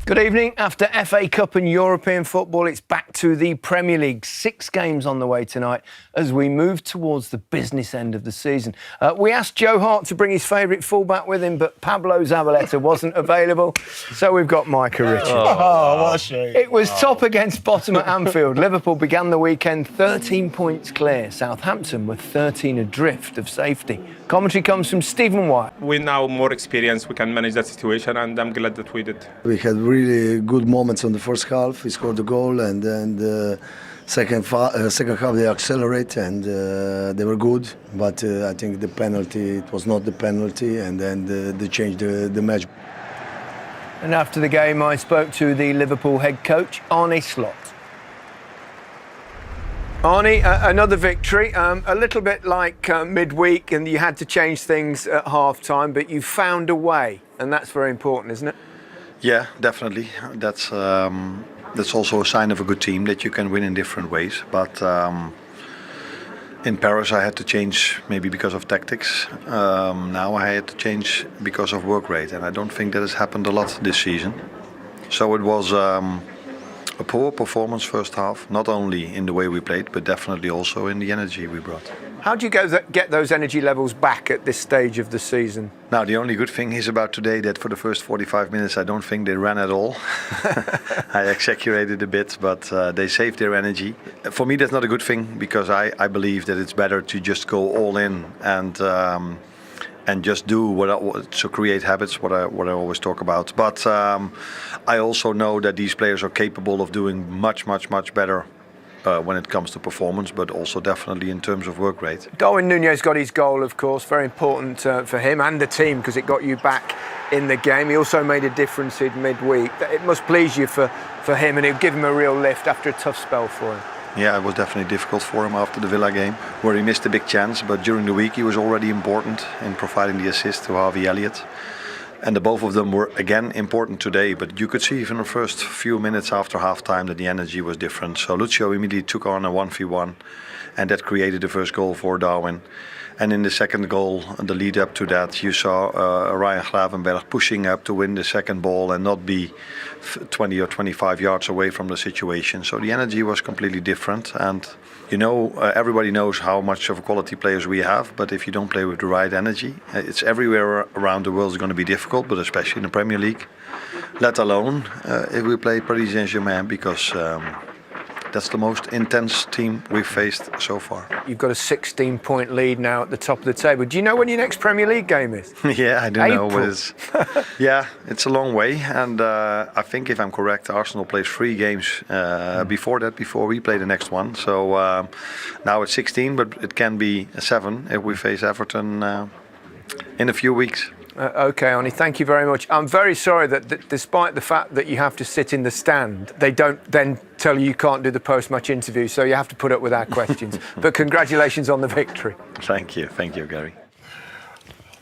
Good evening. After FA Cup and European football, it's back to the Premier League. 6 games on the way tonight as we move towards the business end of the season. We asked Joe Hart to bring his favourite fullback with him, but Pablo Zabaleta wasn't available, so we've got Micah Richards. Oh, what a shame. It was top against bottom at Anfield. Liverpool began the weekend 13 points clear. Southampton were 13 adrift of safety. Commentary comes from Stephen White. We're now more experienced. We can manage that situation, and I'm glad that we did. We had really good moments on the first half. We scored a goal, and then the second half they accelerate, and they were good. But I think the penalty, it was not the penalty, and then they changed the match. And after the game, I spoke to the Liverpool head coach, Arne Slot. Arne, another victory, a little bit like midweek, and you had to change things at half-time, but you found a way, and that's very important, isn't it? Yeah, definitely. That's also a sign of a good team, that you can win in different ways. But in Paris I had to change maybe because of tactics. Now I had to change because of work rate, and I don't think that has happened a lot this season. So it was a poor performance first half, not only in the way we played, but definitely also in the energy we brought. How do you get those energy levels back at this stage of the season? Now, the only good thing is about today that for the first 45 minutes, I don't think they ran at all. I exaggerated a bit, but they saved their energy. For me, that's not a good thing, because I believe that it's better to just go all in and just do to create habits, what I always talk about. But I also know that these players are capable of doing much better when it comes to performance, but also definitely in terms of work rate. Darwin Núñez got his goal, of course, very important for him and the team, because it got you back in the game. He also made a difference in midweek. It must please you for him, and it'll give him a real lift after a tough spell for him. Yeah, it was definitely difficult for him after the Villa game, where he missed a big chance, but during the week he was already important in providing the assist to Harvey Elliott. And the both of them were again important today, but you could see even the first few minutes after half-time that the energy was different. So Lucio immediately took on a 1v1, and that created the first goal for Darwin. And in the second goal, the lead up to that, you saw Ryan Gravenberch pushing up to win the second ball and not be 20 or 25 yards away from the situation. So the energy was completely different. And you know, everybody knows how much of quality players we have, but if you don't play with the right energy, it's everywhere around the world is going to be difficult, but especially in the Premier League, let alone if we play Paris Saint-Germain, because that's the most intense team we've faced so far. You've got a 16-point lead now at the top of the table. Do you know when your next Premier League game is? Yeah, I do April. know. But yeah, it's a long way. And I think, if I'm correct, Arsenal plays 3 games before we play the next one. So now it's 16, but it can be 7 if we face Everton in a few weeks. OK, Arne, thank you very much. I'm very sorry that despite the fact that you have to sit in the stand, they don't then tell you can't do the post-match interview, so you have to put up with our questions. But congratulations on the victory. Thank you, Gary.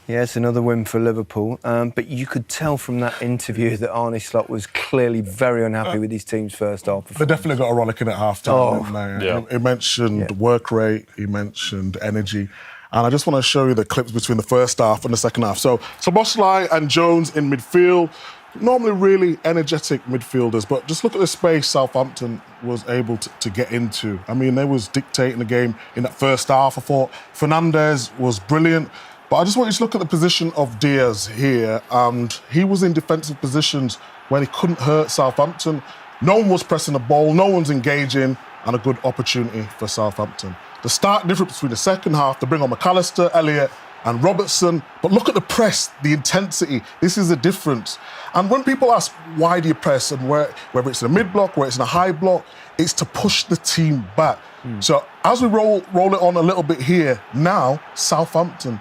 Yes, another win for Liverpool. But you could tell from that interview that Arne Slot was clearly very unhappy with his team's first half. They definitely got a rollicking at half-time. Oh. Yeah. He mentioned work rate, he mentioned energy. And I just want to show you the clips between the first half and the second half. So Szoboszlai and Jones in midfield, normally really energetic midfielders, but just look at the space Southampton was able to get into. I mean, they was dictating the game in that first half. I thought Fernandes was brilliant, but I just want you to look at the position of Diaz here, and he was in defensive positions where he couldn't hurt Southampton. No one was pressing the ball, no one's engaging, and a good opportunity for Southampton. The stark difference between the second half, to bring on McAllister, Elliott and Robertson. But look at the press, the intensity. This is the difference. And when people ask, why do you press, and whether it's in a mid-block, whether it's in a high block, it's to push the team back. So as we roll it on a little bit here, now Southampton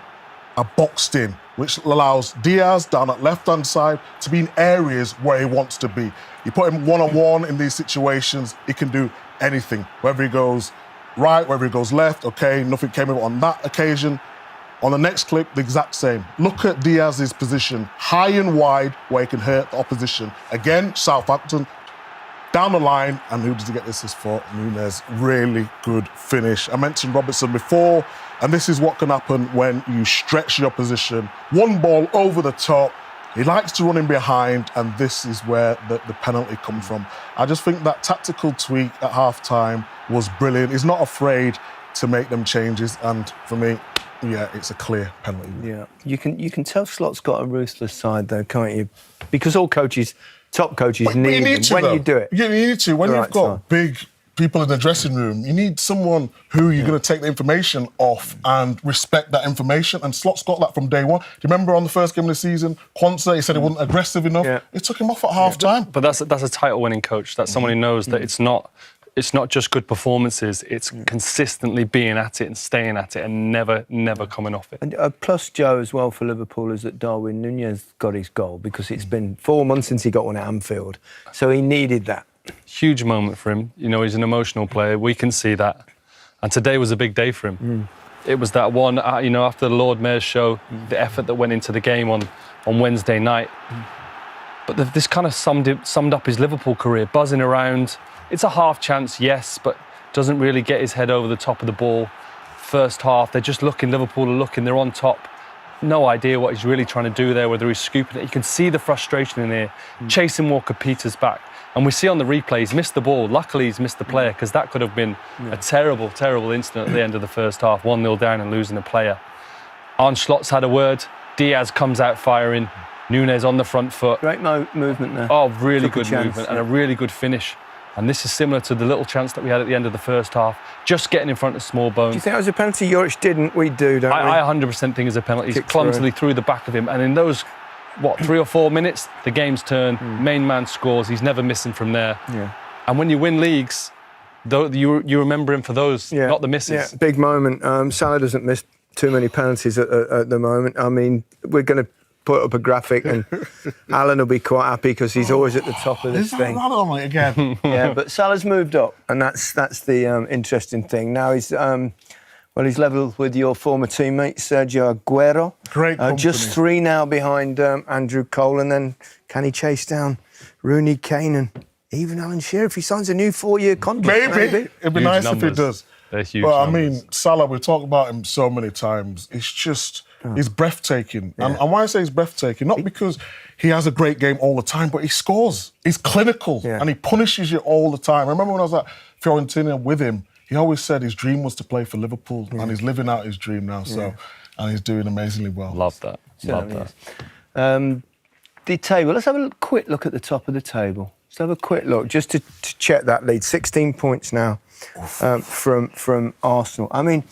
are boxed in, which allows Diaz down at left-hand side to be in areas where he wants to be. You put him one-on-one in these situations, he can do anything, whether he goes right, whether he goes left, okay, nothing came of it on that occasion. On the next clip, the exact same. Look at Diaz's position, high and wide, where he can hurt the opposition. Again, Southampton, down the line, and who does he get this for? Núñez, really good finish. I mentioned Robertson before, and this is what can happen when you stretch your position. One ball over the top, He likes to run in behind, and this is where the penalty comes from. I just think that tactical tweak at half-time was brilliant. He's not afraid to make them changes, and for me, yeah, it's a clear penalty. Yeah, you can tell Slot's got a ruthless side, though, can't you? Because all coaches, top coaches, need them when you do it. Yeah, you need to. When you've got big people in the dressing room, you need someone who you're going to take the information off and respect that information. And Slot's got that from day one. Do you remember on the first game of the season, Quansah, he said he wasn't aggressive enough. Yeah. He took him off at half-time. But that's a title-winning coach. That's someone who knows that it's not just good performances, it's consistently being at it and staying at it and never coming off it. And plus, Joe, as well, for Liverpool, is that Darwin Núñez got his goal because it's been 4 months since he got one at Anfield. So he needed that. Huge moment for him. You know, he's an emotional player. We can see that. And today was a big day for him. It was that one, you know, after the Lord Mayor's show, the effort that went into the game on Wednesday night. But this kind of summed up his Liverpool career, buzzing around. It's a half chance, yes, but doesn't really get his head over the top of the ball. First half, they're just looking, Liverpool are looking, they're on top. No idea what he's really trying to do there, whether he's scooping it. You can see the frustration in here, chasing Walker-Peters back. And we see on the replay, he's missed the ball. Luckily, he's missed the player, because that could have been a terrible, terrible incident at the end of the first half. 1-0 down and losing a player. Arne Slot's had a word. Diaz comes out firing. Núñez on the front foot. Great movement there. Oh, really good movement and a really good finish. And this is similar to the little chance that we had at the end of the first half, just getting in front of small bones. Do you think that was a penalty? Yorich didn't. We do, don't we? I 100% think it's a penalty. He's clumsily through the back of him. And in those, 3 or 4 minutes, the game's turned. Main man scores. He's never missing from there. Yeah. And when you win leagues, you remember him for those, not the misses. Yeah, big moment. Salah doesn't miss too many penalties at the moment. I mean, we're going to put up a graphic and Alan will be quite happy because he's always at the top of this thing. On it again. Yeah, but Salah's moved up, and that's the interesting thing. Now he's level with your former teammate Sergio Aguero. Great company. Just 3 now behind Andrew Cole, and then can he chase down Rooney, Kane, and even Alan Shearer if he signs a new 4-year contract? Maybe. It'd be nice numbers. if he does. They're huge. But numbers. I mean, Salah, we talk about him so many times. It's just, he's breathtaking. Yeah. And why I say he's breathtaking, not because he has a great game all the time, but he scores. He's clinical and he punishes you all the time. I remember when I was at Fiorentina with him, he always said his dream was to play for Liverpool, and he's living out his dream now. So, and he's doing amazingly well. Love that. Love that. The table. Let's have a quick look at the top of the table. Let's have a quick look just to check that lead. 16 points now from Arsenal. I mean,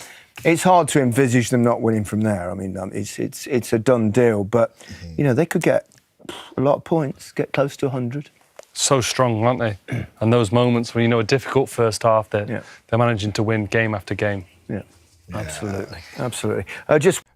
it's hard to envisage them not winning from there. I mean, it's a done deal. But you know, they could get a lot of points, get close to 100. So strong, aren't they? And those moments when, you know, a difficult first half, they're managing to win game after game. Absolutely.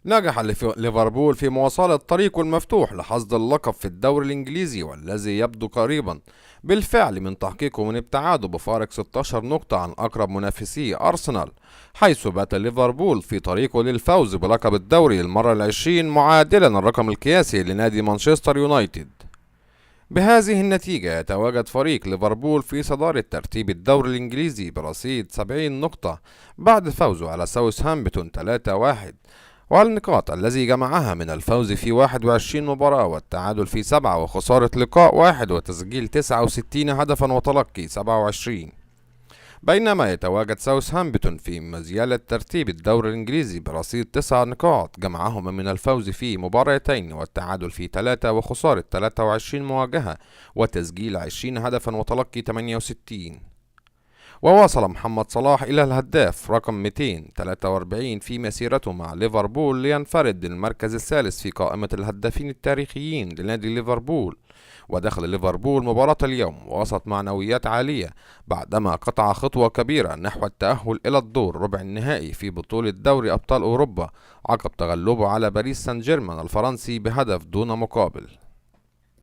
نجح ليفربول في مواصلة طريقه المفتوح لحصد اللقب في الدوري الإنجليزي والذي يبدو قريبا بالفعل من تحقيقه من ابتعاده بفارق 16 نقطة عن أقرب منافسيه أرسنال، حيث بات ليفربول في طريقه للفوز بلقب الدوري للمرة ال20 معادلا الرقم القياسي لنادي مانشستر يونايتد. بهذه النتيجة يتواجد فريق ليفربول في صدارة ترتيب الدوري الإنجليزي برصيد 70 نقطة بعد فوزه على ساوثهامبتون 3-1، والنقاط الذي جمعها من الفوز في 21 مباراة والتعادل في 7 وخسارة لقاء 1 وتسجيل 69 هدفا وتلقي 27. بينما يتواجد ساوثهامبتون في مزيلة ترتيب الدوري الإنجليزي برصيد 9 نقاط جمعهما من الفوز في مباراتين والتعادل في 3 وخسارة 23 مواجهة وتسجيل 20 هدفا وتلقي 68. وواصل محمد صلاح إلى الهداف رقم 243 في مسيرته مع ليفربول لينفرد بالمركز الثالث في قائمة الهدافين التاريخيين لنادي ليفربول. ودخل ليفربول مباراة اليوم وسط معنويات عالية بعدما قطع خطوة كبيرة نحو التأهل إلى الدور ربع النهائي في بطولة دوري أبطال أوروبا عقب تغلبه على باريس سان جيرمان الفرنسي بهدف دون مقابل.